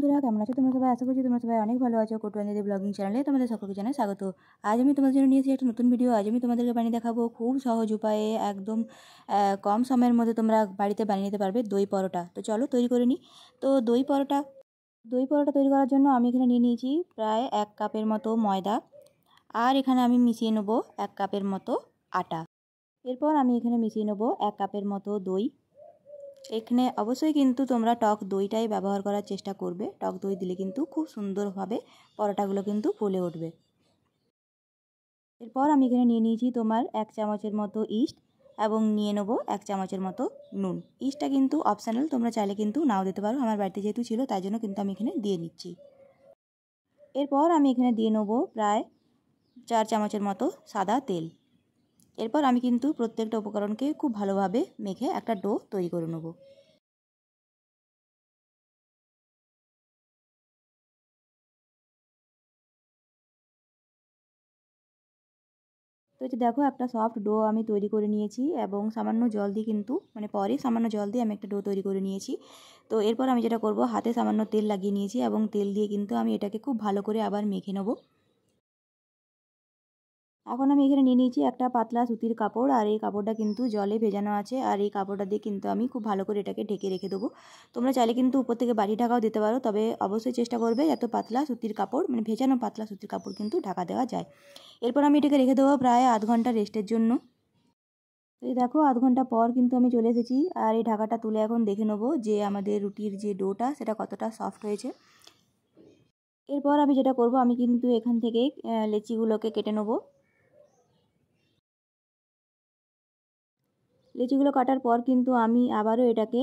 বন্ধুরা, কেমন আছো তোমরা সবাই? আশা করছি তোমরা সবাই অনেক ভালো আছো। কোটুয়াঞ্জলি ব্লগিং চ্যানেলে তোমাদের সকলকে জানাই স্বাগত। আজ আমি তোমাদের জন্য নিয়েছি একটা নতুন ভিডিও। আজ আমি তোমাদেরকে বানিয়ে দেখাবো খুব সহজ উপায়ে একদম কম সময়ের মধ্যে তোমরা বাড়িতে বানিয়ে নিতে পারবে দই পরোটা। তো চলো তৈরি করে নিই। তো দই পরোটা তৈরি করার জন্য আমি এখানে নিয়ে নিয়েছি প্রায় 1 কাপের মতো ময়দা, আর এখানে আমি মিশিয়ে নেব 1 কাপের মতো আটা। এরপর আমি এখানে মিশিয়ে নেব 1 কাপের মতো দই। এখানে অবশ্যই কিন্তু তোমরা টক দইটাই ব্যবহার করার চেষ্টা করবে। টক দই দিলে কিন্তু খুব সুন্দরভাবে পরোটাগুলো কিন্তু ফুলে উঠবে। এরপর আমি এখানে নিয়ে নিয়েছি তোমার 1 চামচের মতো ইস্ট এবং নিয়ে নেব 1 চামচের মতো নুন। ইস্টটা কিন্তু অপশনাল, তোমরা চাইলে কিন্তু নাও দিতে পারো। আমার বাড়িতে যেহেতু ছিল তাই জন্য কিন্তু আমি এখানে দিয়ে নিচ্ছি। এরপর আমি এখানে দিয়ে নেব প্রায় 4 চামচের মতো সাদা তেল। এরপর আমি কিন্তু প্রত্যেকটা উপকরণকে খুব ভালোভাবে মেখে একটা ডো তৈরি করে নেব। তো এই যে দেখো, একটা সফট ডো আমি তৈরি করে নিয়েছি এবং সামান্য জল দিয়ে কিন্তু পরে সামান্য জল দিয়ে আমি একটা ডো তৈরি করে নিয়েছি। তো এরপর আমি যেটা করব, হাতে সামান্য তেল লাগিয়ে নিয়েছি এবং তেল দিয়ে কিন্তু আমি এটাকে খুব ভালো করে আবার মেখে নেব। এখন আমি এখানে নিয়ে নিয়েছি একটা পাতলা সুতির কাপড়, আর এই কাপড়টা কিন্তু জলে ভেজানো আছে, আর এই কাপড়টা দিয়ে কিন্তু আমি খুব ভালো করে এটাকে ঢেকে রেখে দেবো। তোমরা চাইলে কিন্তু উপর থেকে বাটি ঢাকাও দিতে পারো, তবে অবশ্যই চেষ্টা করবে এত পাতলা সুতির কাপড় ভেজানো পাতলা সুতির কাপড় কিন্তু ঢাকা দেওয়া যায়। এরপর আমি এটাকে রেখে দেবো প্রায় আধ ঘন্টা রেস্টের জন্য। এই দেখো, আধ ঘন্টা পর কিন্তু আমি চলে এসেছি, আর এই ঢাকাটা তুলে এখন দেখে নেবো যে আমাদের রুটির যে ডোটা সেটা কতটা সফট হয়েছে। এরপর আমি যেটা করব, আমি কিন্তু এখান থেকে লেচিগুলোকে কেটে নেবো। লেচিগুলো কাটার পর কিন্তু আমি আবারও এটাকে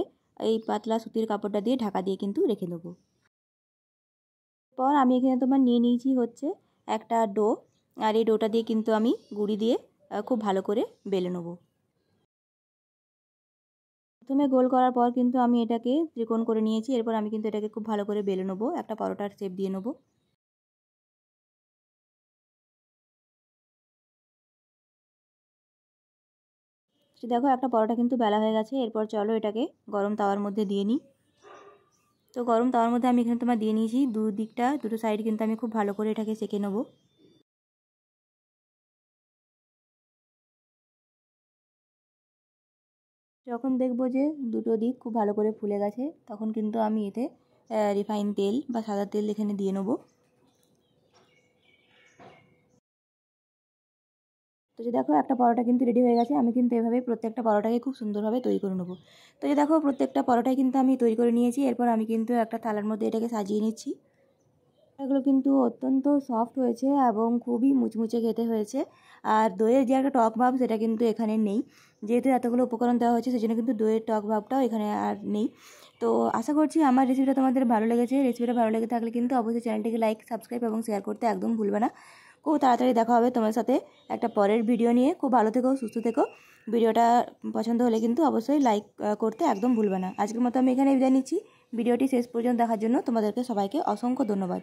এই পাতলা সুতির কাপড়টা দিয়ে ঢাকা দিয়ে কিন্তু রেখে দেবো। পর আমি এখানে তোমার নিয়ে নিয়েছি হচ্ছে একটা ডো, আর এই ডোটা দিয়ে কিন্তু আমি গুঁড়ি দিয়ে খুব ভালো করে বেলে নেবো। প্রথমে গোল করার পর কিন্তু আমি এটাকে ত্রিকোণ করে নিয়েছি। এরপর আমি কিন্তু এটাকে খুব ভালো করে বেলে নেবো, একটা পরোটার শেপ দিয়ে নেবো। দেখো, একটা পরোটা কিন্তু বেলা হয়ে গেছে। এরপর চলো এটাকে গরম তাওয়ার মধ্যে দিয়ে নিই। তো গরম তাওয়ার মধ্যে আমি এখানে তোমার দিয়ে নিয়েছি দুটো সাইড কিন্তু আমি খুব ভালো করে এটাকে সেঁকে নেবো। যখন দেখবো যে দুটো দিক খুব ভালো করে ফুলে গেছে, তখন কিন্তু আমি এতে রিফাইন তেল বা সাদা তেল এখানে দিয়ে নেবো। তো যে দেখো, একটা পরোটা কিন্তু রেডি হয়ে গেছে। আমি কিন্তু এভাবে প্রত্যেকটা পরোটাকে খুব সুন্দরভাবে তৈরি করে নেবো। তো যে দেখো, প্রত্যেকটা পরোটাই কিন্তু আমি তৈরি করে নিয়েছি। এরপর আমি কিন্তু একটা থালার মধ্যে এটাকে সাজিয়ে নিচ্ছি। এগুলো কিন্তু অত্যন্ত সফট হয়েছে এবং খুবই মুচমুচে খেতে হয়েছে। আর দইয়ের যে একটা টক ভাব সেটা কিন্তু এখানে নেই, যেহেতু এতগুলো উপকরণ দেওয়া হয়েছে সেজন্য কিন্তু দইয়ের টক ভাবটাও এখানে আর নেই। তো আশা করছি আমার রেসিপিটা তোমাদের ভালো লেগেছে। রেসিপিটা ভালো লেগে থাকলে কিন্তু অবশ্যই চ্যানেলটিকে লাইক, সাবস্ক্রাইব এবং শেয়ার করতে একদম ভুলবে না। খুব তাড়াতাড়ি দেখা হবে তোমার সাথে একটা পরের ভিডিও নিয়ে। খুব ভালো থেকো, সুস্থ থেকো। ভিডিওটা পছন্দ হলে কিন্তু অবশ্যই লাইক করতে একদম ভুলবে না। আজকের মতো আমি এখানে বিদায় নিচ্ছি। ভিডিওটি শেষ পর্যন্ত দেখার জন্য তোমাদেরকে সবাইকে অসংখ্য ধন্যবাদ।